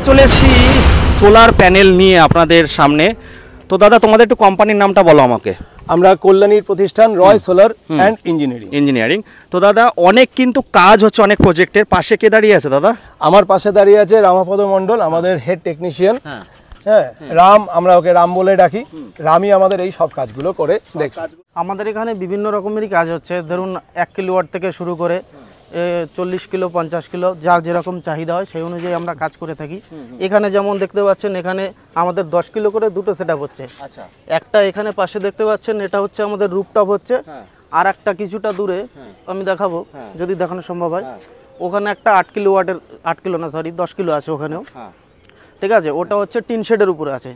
চলে এসেছি solar panel নিয়ে আপনাদের সামনে। তো দাদা তোমাদের একটু কোম্পানির নামটা বলো আমাকে। আমরা কল্যাণীর প্রতিষ্ঠান রয় সোলার অ্যান্ড ইঞ্জিনিয়ারিং। তো দাদা অনেক কিন্তু কাজ হচ্ছে অনেক প্রজেক্টের, পাশে কে দাঁড়িয়ে আছে দাদা? আমার পাশে দাঁড়িয়ে আছে রামাপদ মণ্ডল, আমাদের হেড টেকনিশিয়ান। হ্যাঁ, রাম, আমরা ওকে রাম বলে ডাকি। রামই আমাদের এই সব কাজগুলো করে দেখে। আমাদের এখানে বিভিন্ন রকমেরই কাজ হচ্ছে, ধরুন 1 কিলোওয়াট থেকে শুরু করে 40 কিলো 50 কিলো, যার যেরকম চাহিদা হয় সেই অনুযায়ী আমরা কাজ করে থাকি। এখানে যেমন দেখতে পাচ্ছেন, এখানে আমাদের 10 কিলো করে দুটো সেটআপ হচ্ছে। একটা এখানে পাশে দেখতে পাচ্ছেন, এটা হচ্ছে আমাদের রুফটপ হচ্ছে। আর একটা কিছুটা দূরে আমি দেখাবো যদি দেখানো সম্ভব হয়, ওখানে একটা 8 কিলোওয়াটের 8 কিলো না সরি 10 কিলো আছে ওখানেও। ঠিক আছে, ওটা হচ্ছে টিন শেডের উপরে আছে।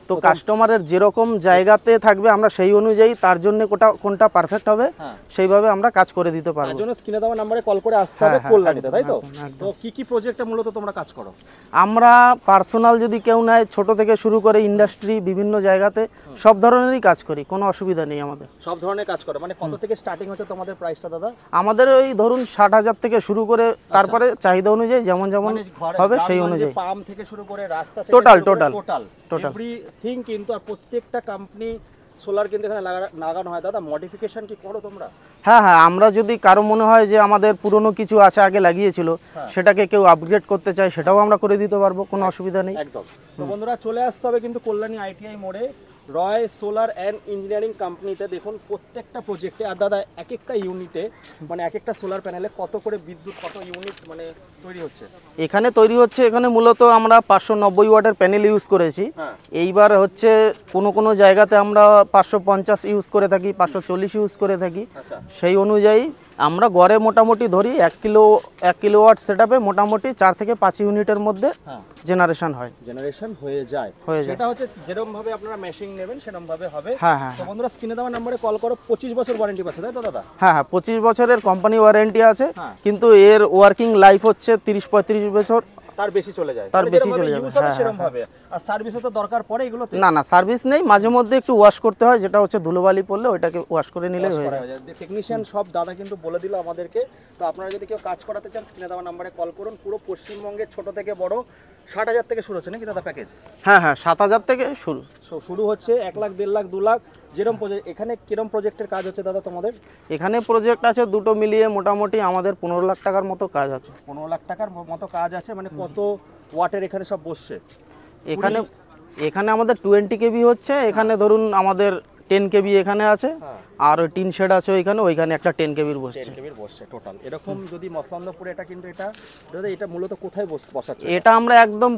তো কাস্টমারের যেরকম জায়গাতে থাকবে আমরা সেই অনুযায়ী তার জন্য কোনটা পারফেক্ট হবে সেইভাবে আমরা কাজ করে দিতে পারবো। তার জন্য স্ক্রিনে দেওয়া নম্বরে কল করে আসতে হবে কল্যাণীতে, তাই তো? তো কি প্রজেক্টে মূলত তোমরা কাজ করো? আমরা পার্সোনাল যদি কেউ নেয়, ছোট থেকে শুরু করে ইন্ডাস্ট্রি বিভিন্ন জায়গাতে সব ধরনেরই কাজ করি, কোনো অসুবিধা নেই আমাদের। সব ধরনের কাজ করো মানে কত থেকে স্টার্টিং হচ্ছে তোমাদের প্রাইসটা দাদা? আমাদের ওই ধরুন 60,000 থেকে শুরু করে, তারপরে চাহিদা অনুযায়ী যেমন যেমন হবে সেই অনুযায়ী পাম্প থেকে শুরু করে রাস্তা থেকে টোটাল এভরিথিং কিন্তু। আর প্রত্যেকটা কোম্পানি সোলার কিন্তু এখানে লাগানো হয়। দাদা মডিফিকেশন কি করো তোমরা? হ্যাঁ, আমরা যদি কারো মনে হয় যে আমাদের পুরনো কিছু আছে আগে লাগিয়েছিল, সেটাকে কেউ আপগ্রেড করতে চায়, সেটাও আমরা করে দিতে পারবো, কোনো অসুবিধা নেই। একদম। তো বন্ধুরা চলে আসতে হবে কিন্তু কল্যাণী ITI মোড়ে রয় সোলার অ্যান্ড ইঞ্জিনিয়ারিং কোম্পানিতে। দেখুন প্রত্যেকটা প্রজেক্টে, আর দাদা এক একটা ইউনিটে মানে এক একটা সোলার প্যানেলে কত করে বিদ্যুৎ, কত ইউনিট মানে তৈরি হচ্ছে? এখানে তৈরি হচ্ছে, এখানে মূলত আমরা 590 ওয়াটের প্যানেল ইউজ করেছি। এইবার হচ্ছে কোনো জায়গাতে আমরা 550 ইউজ করে থাকি, 540 ইউজ করে থাকি। সেই অনুযায়ী আমরা গড়ে মোটামুটি ধরি 1 কিলোওয়াট সেটআপে মোটামুটি 4 থেকে 5 ইউনিটের মধ্যে জেনারেশন হয়ে যায়। সেটা হচ্ছে যেরকম ভাবে আপনারা মেশিং নেবেন সেরকম ভাবে হবে। তো বন্ধুরা স্ক্রিনে দেওয়া নম্বরে কল করো। 25 বছর ওয়ারেন্টি পাচ্ছে, তাই তো দাদা? হ্যাঁ, 25 বছরের কোম্পানি ওয়ারেন্টি আছে, কিন্তু এর ওয়ার্কিং লাইফ হচ্ছে 30-35 বছর, তার বেশি চলে যায়। সেরকম ভাবে। আর সার্ভিসে তো দরকার পড়ে এগুলোতে? না সার্ভিস নেই, মাঝে মধ্যে একটু ওয়াশ করতে হয়, যেটা হচ্ছে ধুলোবালি পড়লে ওইটাকে ওয়াশ করে নিলেই হয়ে যায়। টেকনিশিয়ান সব দাদা কিন্তু বলে দিল আমাদেরকে। তো আপনারা যদি কেউ কাজ করাতে চান স্ক্রিনে দেওয়া নম্বরে কল করুন। পুরো পশ্চিমবঙ্গের ছোট থেকে বড় 60,000 থেকে শুরু হচ্ছে নাকি দাদা প্যাকেজ? হ্যাঁ, 7,000 থেকে শুরু হচ্ছে 1 লাখ 1.5 লাখ 2 লাখ যেরকম প্রজেক্ট। এখানে কিরকম প্রজেক্টের কাজ হচ্ছে দাদা তোমাদের? এখানে প্রজেক্ট আছে দুটো মিলিয়ে মোটামুটি আমাদের 15 লাখ টাকার মতো কাজ আছে। 15 লাখ টাকার মতো কাজ আছে। মানে কত ওয়াটের এখানে সব বসছে? এখানে আমাদের 20 কেবি হচ্ছে। এখানে ধরুন আমাদের 10 কেবি এখানে আছে, আর ওই টিন শেড আছে ওইখানে একটা 10 কেবির বসছে টোটাল। এরকম যদি মসলান্দপুরে এটা কিন্তু এটা দাদা এটা মূলত কোথায় বসাচ্ছে? এটা আমরা একদম